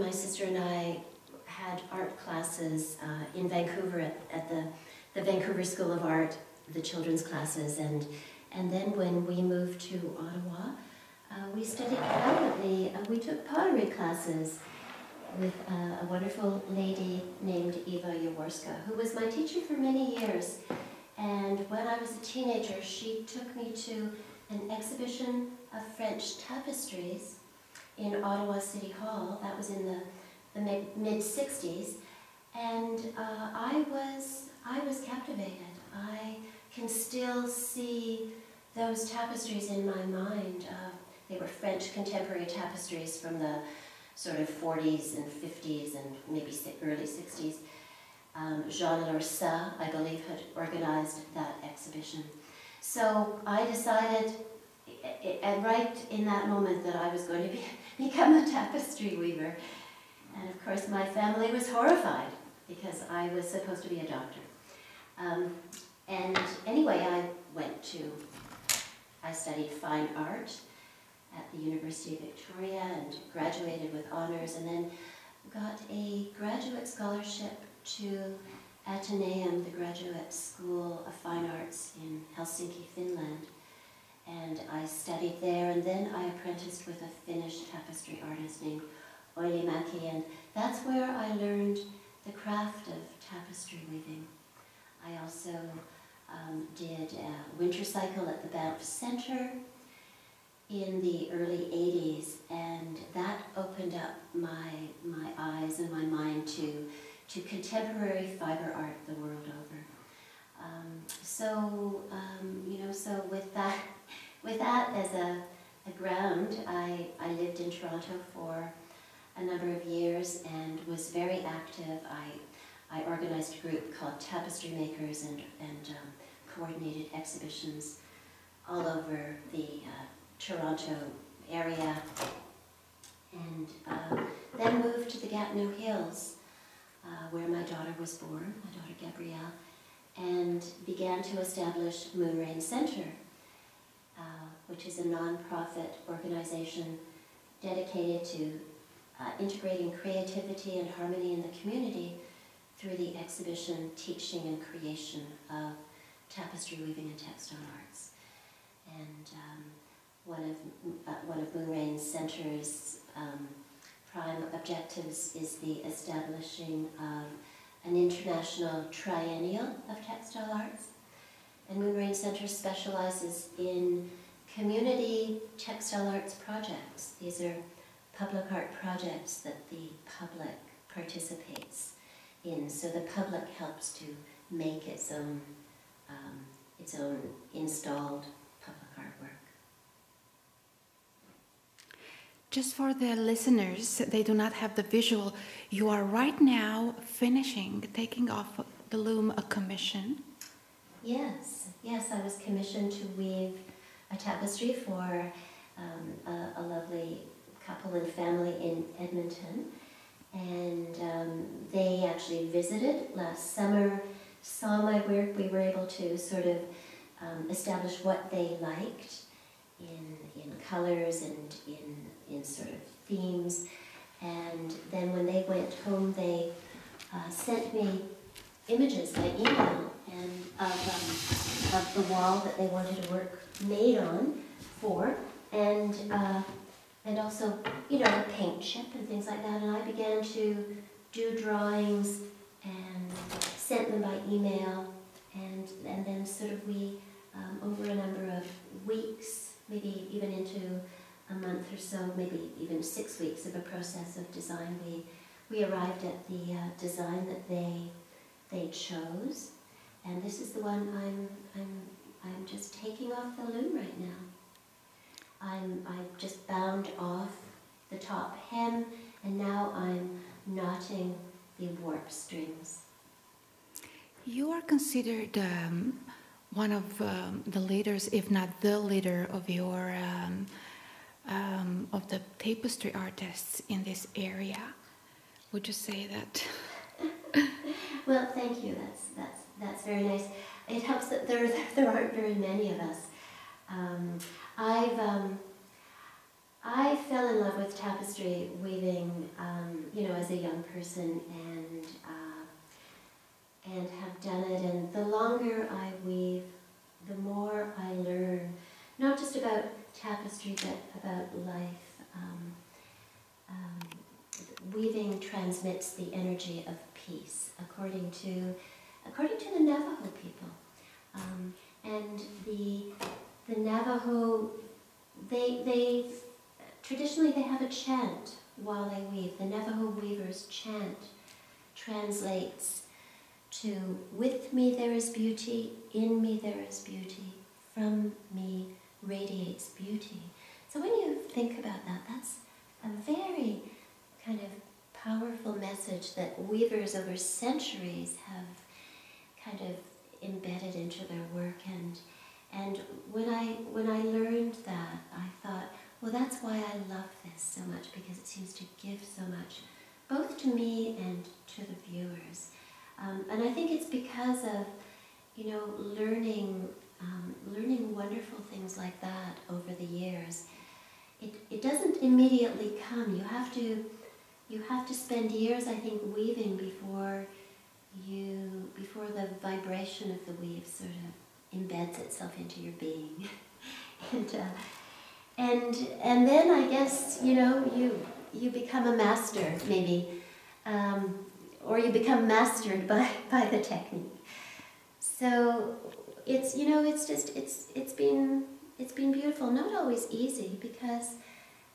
my sister and I had art classes in Vancouver at the Vancouver School of Art, the children's classes, and then when we moved to Ottawa, we studied predominantly, we took pottery classes with a wonderful lady named Eva Jaworska, who was my teacher for many years. And when I was a teenager, she took me to an exhibition of French tapestries in Ottawa City Hall. That was in the mid-60s. And I was captivated. I can still see those tapestries in my mind. They were French contemporary tapestries from the sort of 40s and 50s and maybe early 60s. Jean Lorsa, I believe, had organized that exhibition. So I decided, and right in that moment, that I was going to become a tapestry weaver. And of course my family was horrified because I was supposed to be a doctor. And anyway, I studied fine art at the University of Victoria and graduated with honors, and then got a graduate scholarship to Atheneum, the Graduate School of Fine Arts in Helsinki, Finland. And I studied there, and then I apprenticed with a Finnish tapestry artist named Oilimäki, and that's where I learned the craft of tapestry weaving. I also did a winter cycle at the Banff Center in the early 80s, and that opened up my eyes and my mind to contemporary fiber art the world over. So with that as a ground, I lived in Toronto for a number of years and was very active. I organized a group called Tapestry Makers and coordinated exhibitions all over the Toronto area, and then moved to the Gatineau Hills, where my daughter was born, my daughter Gabrielle, and began to establish Moonra Center, which is a non-profit organization dedicated to integrating creativity and harmony in the community through the exhibition, teaching, and creation of tapestry weaving and textile arts. And one of Moonra Center's prime objectives is the establishing of an international triennial of textile arts. And Moonra Center specializes in community textile arts projects. These are public art projects that the public participates in. So the public helps to make its own installed public artwork. Just for the listeners, they do not have the visual. You are right now taking off the loom a commission. Yes, I was commissioned to weave a tapestry for a lovely couple and family in Edmonton. And they actually visited last summer, saw my work. We were able to sort of establish what they liked in colors and in sort of themes. And then when they went home, they sent me images by email and of the wall that they wanted a work made on for, and also, the paint chip and things like that. And I began to do drawings and sent them by email, and then sort of we, over a number of weeks, maybe even into a month or so, maybe even 6 weeks of a process of design, we arrived at the design that they chose, and this is the one I'm just taking off the loom right now. I've just bound off the top hem, and now I'm knotting the warp strings. You are considered one of the leaders, if not the leader, of your of the tapestry artists in this area. Would you say that? Well, thank you. That's very nice. It helps that there aren't very many of us. I fell in love with tapestry weaving you know, as a young person and have done it. And the longer I weave, the more I learn, not just about tapestry, but about life. Weaving transmits the energy of peace, according to the Navajo people. And the Navajo, they traditionally they have a chant while they weave. The Navajo weavers' chant translates to, with me there is beauty, in me there is beauty, from me radiates beauty. So when you think about that, that's a very kind of powerful message that weavers over centuries have kind of embedded into their work. And when I learned that, I thought, well, that's why I love this so much, because it seems to give so much, both to me and to the viewers. And I think it's because of, you know, learning wonderful things like that over the years. It doesn't immediately come. You have to spend years, I think, weaving before the vibration of the weave sort of embeds itself into your being. and then I guess, you know, you become a master, maybe, or you become mastered by the technique. So it's, you know, it's been beautiful. Not always easy, because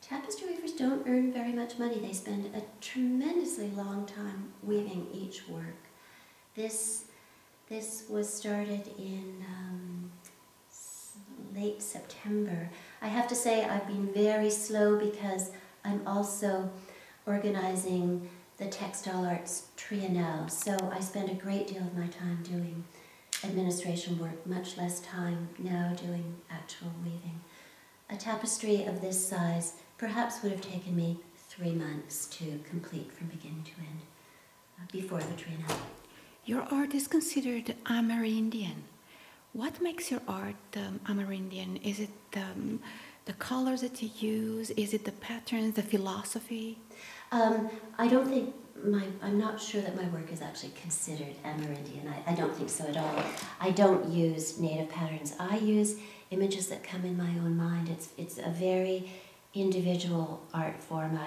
tapestry weavers don't earn very much money. They spend a tremendously long time weaving each work. This was started in late September. I have to say I've been very slow, because I'm also organizing the Textile Arts Triennale, so I spend a great deal of my time doing administration work, much less time now doing actual weaving. A tapestry of this size perhaps would have taken me 3 months to complete from beginning to end, before the Triennale. Your art is considered Amerindian. What makes your art Amerindian? Is it the colors that you use? Is it the patterns, the philosophy? I don't think I'm not sure that my work is actually considered Amerindian. I don't think so at all. I don't use native patterns. I use images that come in my own mind. It's a very individual art form.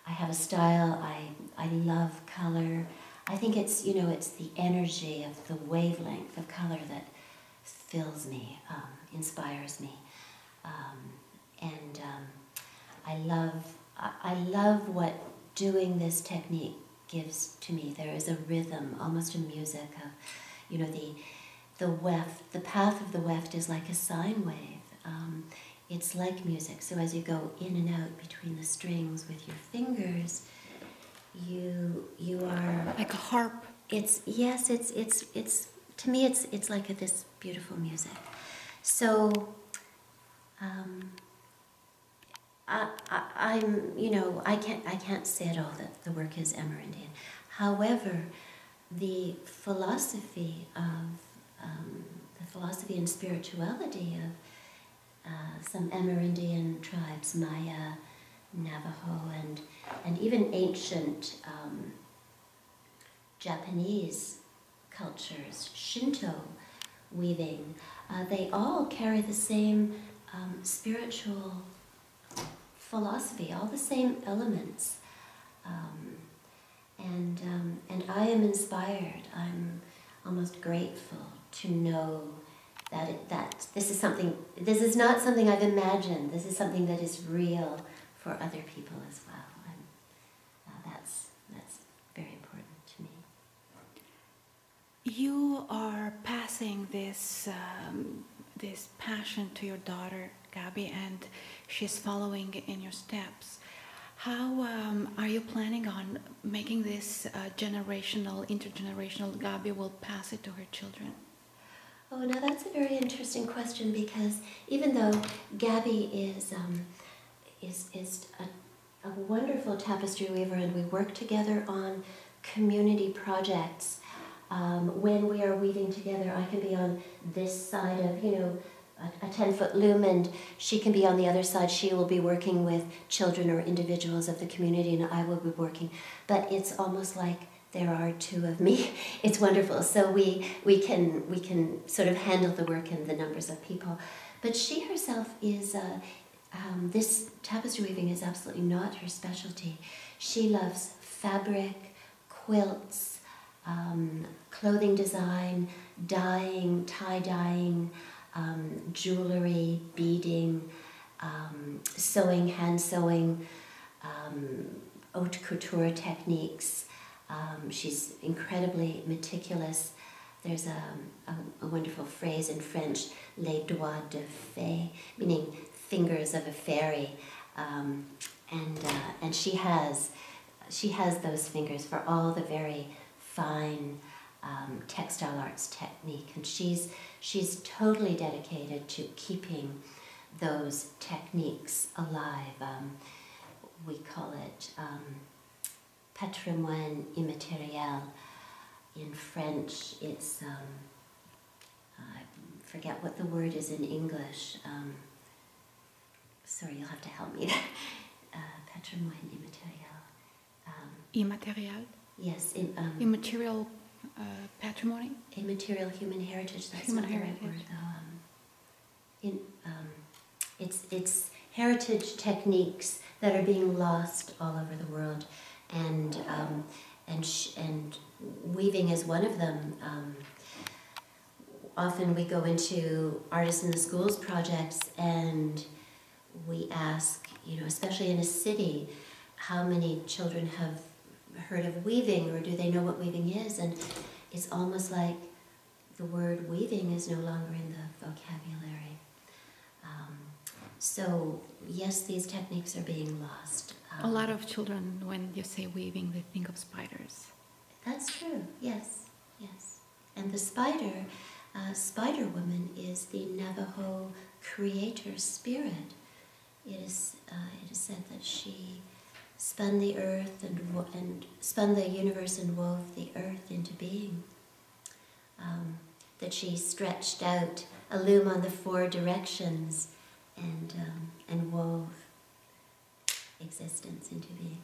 I have a style. I love color. I think it's, you know, it's the energy of the wavelength of color that fills me, inspires me, and I love what doing this technique gives to me. There is a rhythm, almost a music of, you know, the weft. The path of the weft is like a sine wave. It's like music. So as you go in and out between the strings with your fingers, you are like a harp. It's to me it's like this beautiful music. So I'm, you know, I can't say at all that the work is Amerindian. However, the philosophy and spirituality of some Amerindian tribes, Maya, Navajo, and even ancient Japanese cultures, Shinto weaving, they all carry the same spiritual philosophy, all the same elements. And I am inspired. I'm almost grateful to know that this is not something I've imagined. This is something that is real for other people as well. And that's very important to me. You are passing this this passion to your daughter, Gabby, and she's following in your steps. How are you planning on making this intergenerational? Gabby will pass it to her children. Oh, now that's a very interesting question, because even though Gabby is a wonderful tapestry weaver, and we work together on community projects, when we are weaving together, I can be on this side of, you know, a 10-foot loom, and she can be on the other side. She will be working with children or individuals of the community, and I will be working. But it's almost like there are two of me. It's wonderful. So we can sort of handle the work and the numbers of people. But she herself is, this tapestry weaving is absolutely not her specialty. She loves fabric, quilts, clothing design, dyeing, tie-dyeing, jewelry, beading, sewing, hand sewing, haute couture techniques. She's incredibly meticulous. There's a wonderful phrase in French, les doigts de fée, meaning fingers of a fairy, and she has those fingers for all the very fine textile arts technique, and she's totally dedicated to keeping those techniques alive. We call it patrimoine immatériel. In French, it's I forget what the word is in English. Sorry, you'll have to help me. Patrimoine immatériel. Immaterial? Yes. Immaterial patrimony? Immaterial human heritage. That's Human not the right heritage. word, though. It's heritage techniques that are being lost all over the world, and weaving is one of them. Often we go into Artists in the Schools projects and we ask, especially in a city, how many children have heard of weaving, or do they know what weaving is? And it's almost like the word weaving is no longer in the vocabulary. So yes, these techniques are being lost. A lot of children, when you say weaving, they think of spiders. That's true, yes, yes. And the spider woman is the Navajo creator spirit. It is said that she spun the earth and spun the universe and wove the earth into being. That she stretched out a loom on the four directions and wove existence into being.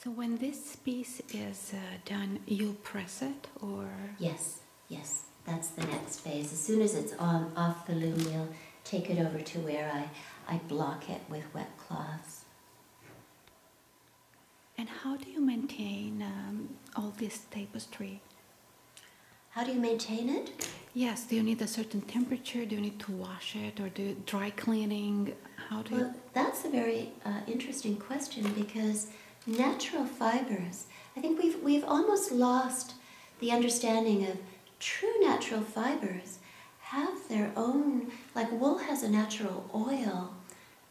So when this piece is done, you'll press it, or? Yes, that's the next phase. As soon as it's off the loom, we'll take it over to where I block it with wet cloths. And how do you maintain all this tapestry? How do you maintain it? Yes, do you need a certain temperature? Do you need to wash it, or do dry cleaning? How do you? That's a very interesting question, because natural fibers, I think we've almost lost the understanding of true natural fibers have their own, like wool has a natural oil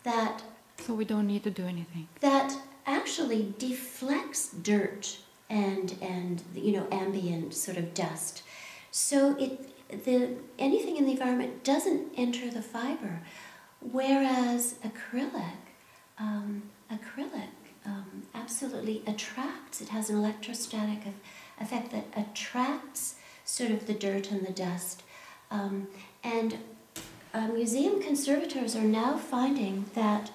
that... So we don't need to do anything. That actually deflects dirt and ambient sort of dust. So anything in the environment doesn't enter the fiber, whereas acrylic absolutely attracts. It has an electrostatic effect that attracts sort of the dirt and the dust. And museum conservators are now finding that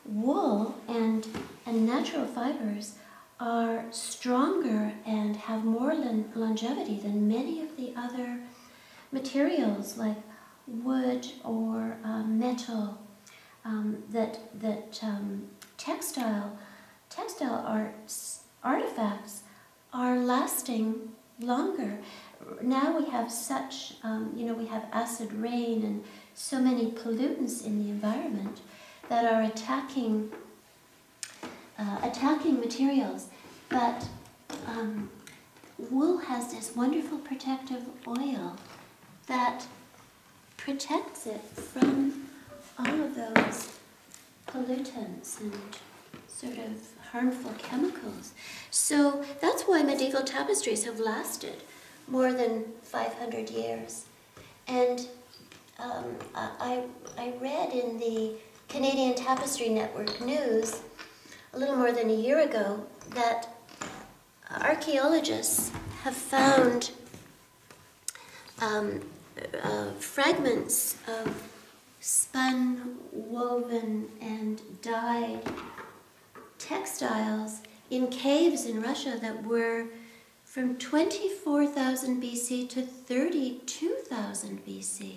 wool and natural fibers are stronger and have more longevity than many of the other materials like wood or metal. Textile artifacts are lasting longer. Now we have such, we have acid rain and so many pollutants in the environment that are attacking materials, but wool has this wonderful protective oil that protects it from all of those pollutants and sort of harmful chemicals. So that's why medieval tapestries have lasted more than 500 years. And I read in the Canadian Tapestry Network news a little more than a year ago that archaeologists have found fragments of spun, woven, and dyed textiles in caves in Russia that were from 24,000 BC to 32,000 BC.